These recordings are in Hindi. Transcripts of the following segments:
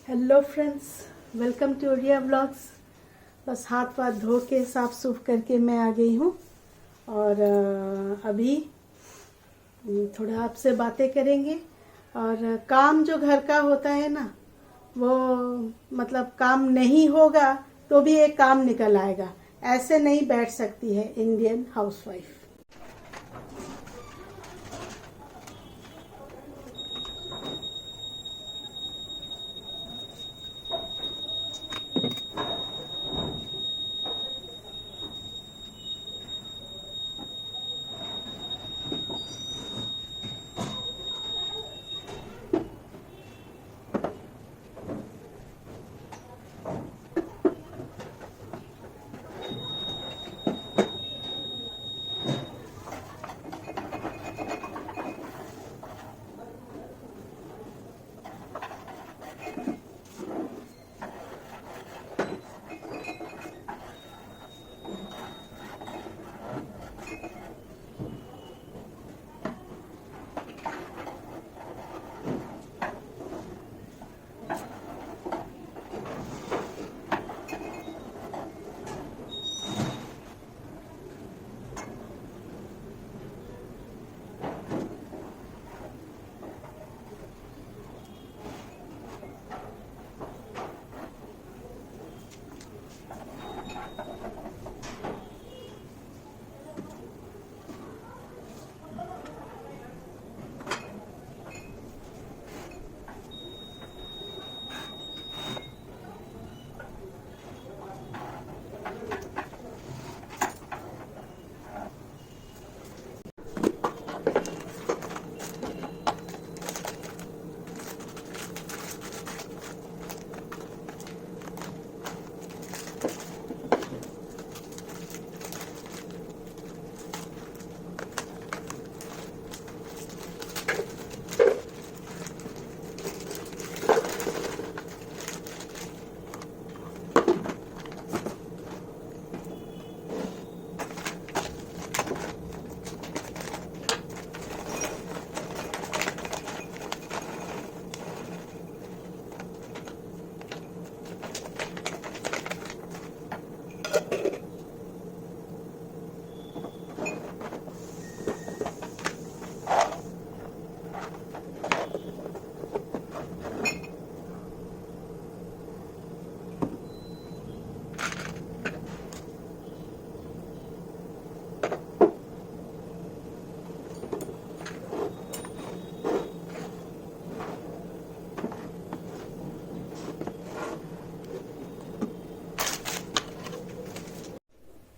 Hello friends, welcome to Odia blogs. बस हाथ वाथ धो के साफ सूफ करके मैं आ गई हूँ और अभी थोड़ा आपसे बातें करेंगे। और काम जो घर का होता है ना, वो मतलब काम नहीं होगा तो भी एक काम निकल आएगा। ऐसे नहीं बैठ सकती है इंडियन हाउसवाइफ।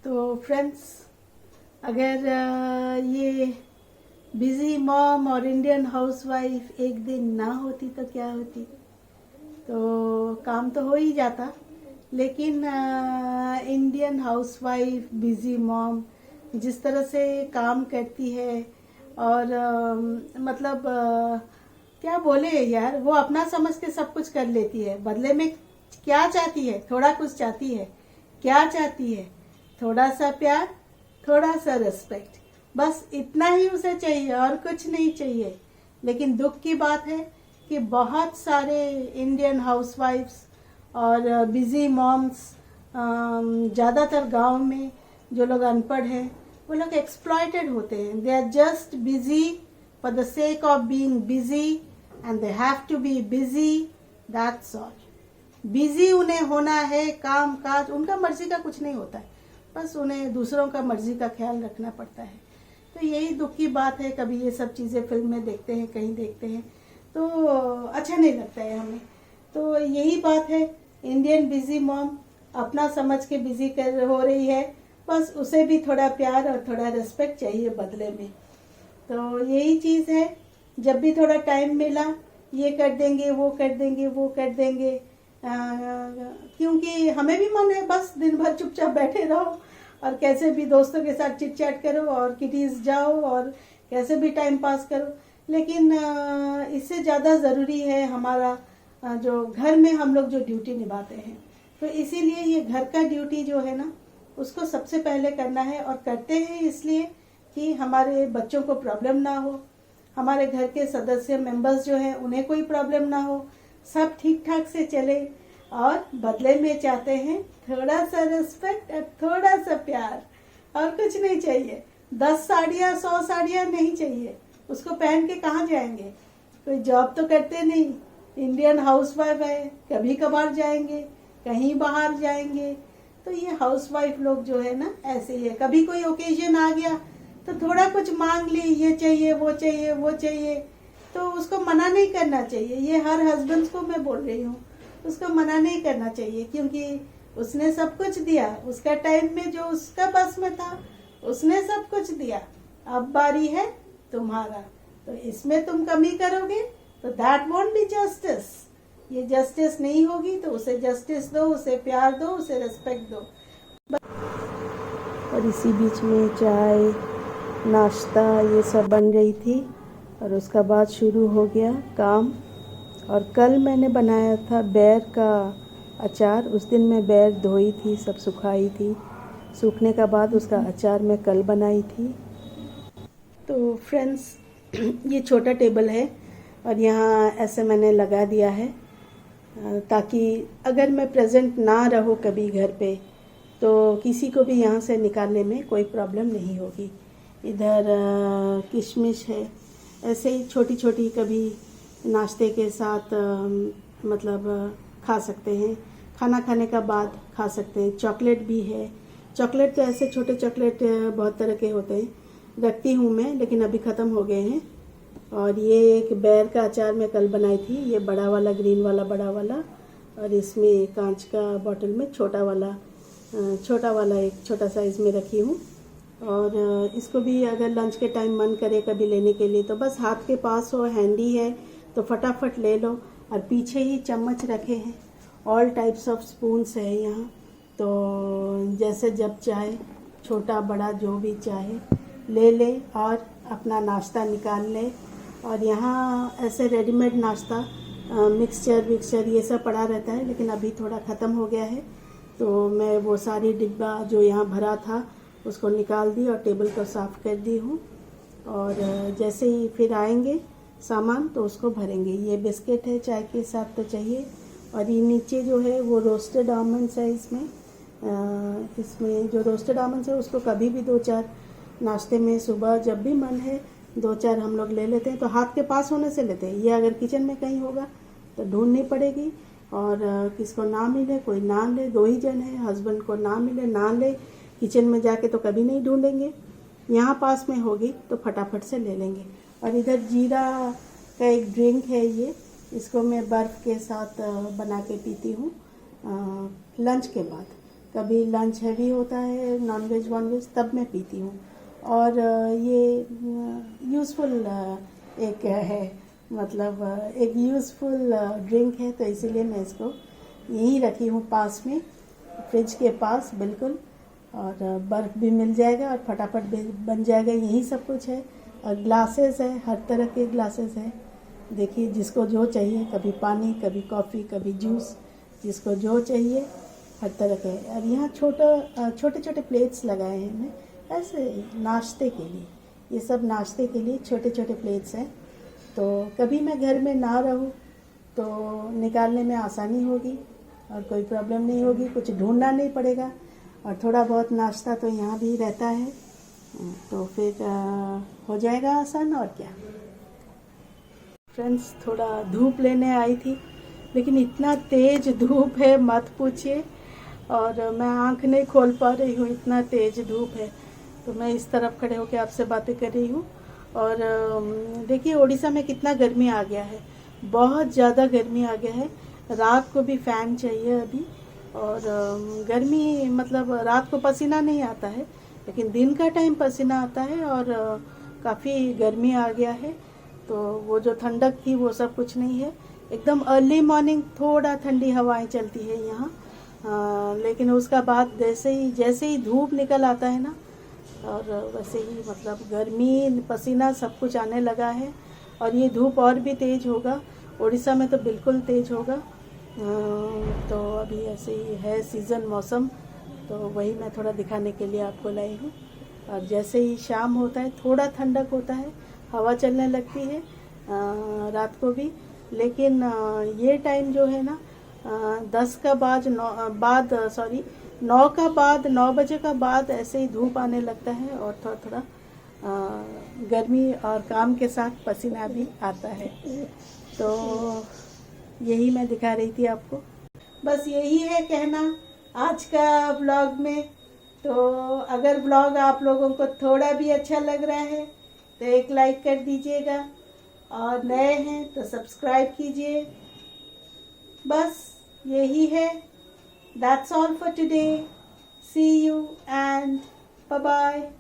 तो फ्रेंड्स, अगर ये बिजी मॉम और इंडियन हाउसवाइफ एक दिन ना होती तो क्या होती। तो काम तो हो ही जाता, लेकिन इंडियन हाउसवाइफ बिजी मॉम जिस तरह से काम करती है और मतलब क्या बोले यार, वो अपना समझ के सब कुछ कर लेती है। बदले में क्या चाहती है? थोड़ा कुछ चाहती है। क्या चाहती है? थोड़ा सा प्यार, थोड़ा सा रिस्पेक्ट, बस इतना ही उसे चाहिए और कुछ नहीं चाहिए। लेकिन दुख की बात है कि बहुत सारे इंडियन हाउसवाइफ्स और बिजी मॉम्स, ज़्यादातर गांव में जो लोग अनपढ़ हैं, वो लोग एक्सप्लॉयटेड होते हैं। They are just busy for the sake of being busy and they have to be busy, that's all. Busy उन्हें होना है, काम काज उनका मर्जी का कुछ नहीं होता है, बस उन्हें दूसरों का मर्जी का ख्याल रखना पड़ता है। तो यही दुख की बात है। कभी ये सब चीज़ें फिल्म में देखते हैं, कहीं देखते हैं तो अच्छा नहीं लगता है हमें। तो यही बात है, इंडियन बिजी मॉम अपना समझ के बिजी कर हो रही है, बस उसे भी थोड़ा प्यार और थोड़ा रिस्पेक्ट चाहिए बदले में। तो यही चीज़ है, जब भी थोड़ा टाइम मिला ये कर देंगे, वो कर देंगे, वो कर देंगे। क्योंकि हमें भी मन है बस दिन भर चुपचाप बैठे रहो और कैसे भी दोस्तों के साथ चिट चैट करो और किटीज जाओ और कैसे भी टाइम पास करो। लेकिन इससे ज़्यादा ज़रूरी है हमारा जो घर में हम लोग जो ड्यूटी निभाते हैं। तो इसीलिए ये घर का ड्यूटी जो है ना, उसको सबसे पहले करना है। और करते हैं इसलिए कि हमारे बच्चों को प्रॉब्लम ना हो, हमारे घर के सदस्य मेंबर्स जो हैं उन्हें कोई प्रॉब्लम ना हो, सब ठीक ठाक से चले, और बदले में चाहते हैं थोड़ा सा रिस्पेक्ट और थोड़ा सा प्यार, और कुछ नहीं चाहिए। 10 साड़ियाँ 100 साड़ियाँ नहीं चाहिए। उसको पहन के कहाँ जाएंगे? कोई जॉब तो करते नहीं, इंडियन हाउसवाइफ है, कभी कभार जाएंगे, कहीं बाहर जाएंगे। तो ये हाउसवाइफ लोग जो है ना ऐसे ही है। कभी कोई ओकेजन आ गया तो थोड़ा कुछ मांग ली, ये चाहिए वो चाहिए वो चाहिए, तो उसको मना नहीं करना चाहिए। ये हर हस्बैंड को मैं बोल रही हूँ, उसको मना नहीं करना चाहिए, क्योंकि उसने सब कुछ दिया। उसका टाइम में जो उसका बस में था उसने सब कुछ दिया। अब बारी है तुम्हारा, तो इसमें तुम कमी करोगे तो दैट वोंट बी जस्टिस। ये जस्टिस नहीं होगी। तो उसे जस्टिस दो, उसे प्यार दो, उसे रिस्पेक्ट दो। और इसी बीच में चाय नाश्ता ये सब बन रही थी, और उसका बाद शुरू हो गया काम। और कल मैंने बनाया था बेर का अचार। उस दिन मैं बेर धोई थी, सब सुखाई थी। सूखने का बाद उसका अचार मैं कल बनाई थी। तो फ्रेंड्स, ये छोटा टेबल है और यहाँ ऐसे मैंने लगा दिया है, ताकि अगर मैं प्रेजेंट ना रहूँ कभी घर पे, तो किसी को भी यहाँ से निकालने में कोई प्रॉब्लम नहीं होगी। इधर किशमिश है, ऐसे ही छोटी छोटी कभी नाश्ते के साथ मतलब खा सकते हैं, खाना खाने का बाद खा सकते हैं। चॉकलेट भी है। चॉकलेट तो ऐसे छोटे चॉकलेट बहुत तरह के होते हैं, रखती हूँ मैं, लेकिन अभी ख़त्म हो गए हैं। और ये एक बेर का अचार मैं कल बनाई थी, ये बड़ा वाला ग्रीन वाला बड़ा वाला, और इसमें कांच का बॉटल में छोटा वाला एक छोटा साइज़ में रखी हूँ। और इसको भी अगर लंच के टाइम मन करे कभी लेने के लिए, तो बस हाथ के पास हो, हैंडी है तो फटाफट ले लो। और पीछे ही चम्मच रखे हैं, ऑल टाइप्स ऑफ स्पून्स है यहाँ, तो जैसे जब चाहे, छोटा बड़ा जो भी चाहे ले ले और अपना नाश्ता निकाल ले। और यहाँ ऐसे रेडीमेड नाश्ता मिक्सचर ये सब पड़ा रहता है, लेकिन अभी थोड़ा ख़त्म हो गया है। तो मैं वो सारी डिब्बा जो यहाँ भरा था उसको निकाल दी और टेबल को साफ़ कर दी हूँ। और जैसे ही फिर आएंगे सामान तो उसको भरेंगे। ये बिस्किट है, चाय के साथ तो चाहिए। और ये नीचे जो है वो रोस्टेड आमंड्स है। इसमें जो रोस्टेड आमंड्स है उसको कभी भी 2-4 नाश्ते में सुबह जब भी मन है 2-4 हम लोग ले लेते हैं। तो हाथ के पास होने से लेते हैं। ये अगर किचन में कहीं होगा तो ढूंढनी पड़ेगी, और किसको ना मिले कोई ना ले, 2 ही जन है, हस्बैंड को ना मिले ना ले, किचन में जाके तो कभी नहीं ढूंढेंगे। यहाँ पास में होगी तो फटाफट से ले लेंगे। और इधर जीरा का एक ड्रिंक है, ये इसको मैं बर्फ़ के साथ बना के पीती हूँ लंच के बाद। कभी लंच हैवी होता है, नॉनवेज तब मैं पीती हूँ। और ये यूज़फुल एक है, मतलब एक यूज़फुल ड्रिंक है, तो इसीलिए मैं इसको यहीं रखी हूँ पास में, फ्रिज के पास बिल्कुल। और बर्फ़ भी मिल जाएगा और फटाफट भी बन जाएगा। यही सब कुछ है। और ग्लासेस है, हर तरह के ग्लासेस है। देखिए जिसको जो चाहिए, कभी पानी, कभी कॉफ़ी, कभी जूस, जिसको जो चाहिए हर तरह के। और यहाँ छोटे छोटे प्लेट्स लगाए हैं मैं ऐसे नाश्ते के लिए। ये सब नाश्ते के लिए छोटे छोटे प्लेट्स हैं। तो कभी मैं घर में ना रहूँ तो निकालने में आसानी होगी और कोई प्रॉब्लम नहीं होगी, कुछ ढूंढना नहीं पड़ेगा। और थोड़ा बहुत नाश्ता तो यहाँ भी रहता है, तो फिर हो जाएगा आसान। और क्या फ्रेंड्स, थोड़ा धूप लेने आई थी, लेकिन इतना तेज़ धूप है मत पूछिए, और मैं आंख नहीं खोल पा रही हूँ, इतना तेज़ धूप है। तो मैं इस तरफ खड़े होकर आपसे बातें कर रही हूँ। और देखिए उड़ीसा में कितना गर्मी आ गया है, बहुत ज़्यादा गर्मी आ गया है। रात को भी फ़ैन चाहिए अभी। और गर्मी मतलब रात को पसीना नहीं आता है, लेकिन दिन का टाइम पसीना आता है। और काफ़ी गर्मी आ गया है। तो वो जो ठंडक थी वो सब कुछ नहीं है। एकदम अर्ली मॉर्निंग थोड़ा ठंडी हवाएं चलती है यहाँ, लेकिन उसका बाद जैसे ही धूप निकल आता है ना, और वैसे ही मतलब गर्मी पसीना सब कुछ आने लगा है। और ये धूप और भी तेज़ होगा, उड़ीसा में तो बिल्कुल तेज़ होगा। तो अभी ऐसे ही है सीज़न मौसम, तो वही मैं थोड़ा दिखाने के लिए आपको लाई हूँ। और जैसे ही शाम होता है थोड़ा ठंडक होता है, हवा चलने लगती है रात को भी, लेकिन ये टाइम जो है ना 10 का बाद 9 का बाद 9 बजे का बाद ऐसे ही धूप आने लगता है और थोड़ा थोड़ा गर्मी और काम के साथ पसीना भी आता है। तो यही मैं दिखा रही थी आपको। बस यही है कहना आज का व्लॉग में। तो अगर व्लॉग आप लोगों को थोड़ा भी अच्छा लग रहा है तो एक लाइक कर दीजिएगा और नए हैं तो सब्सक्राइब कीजिए। बस यही है। That's all for today. See you and bye bye.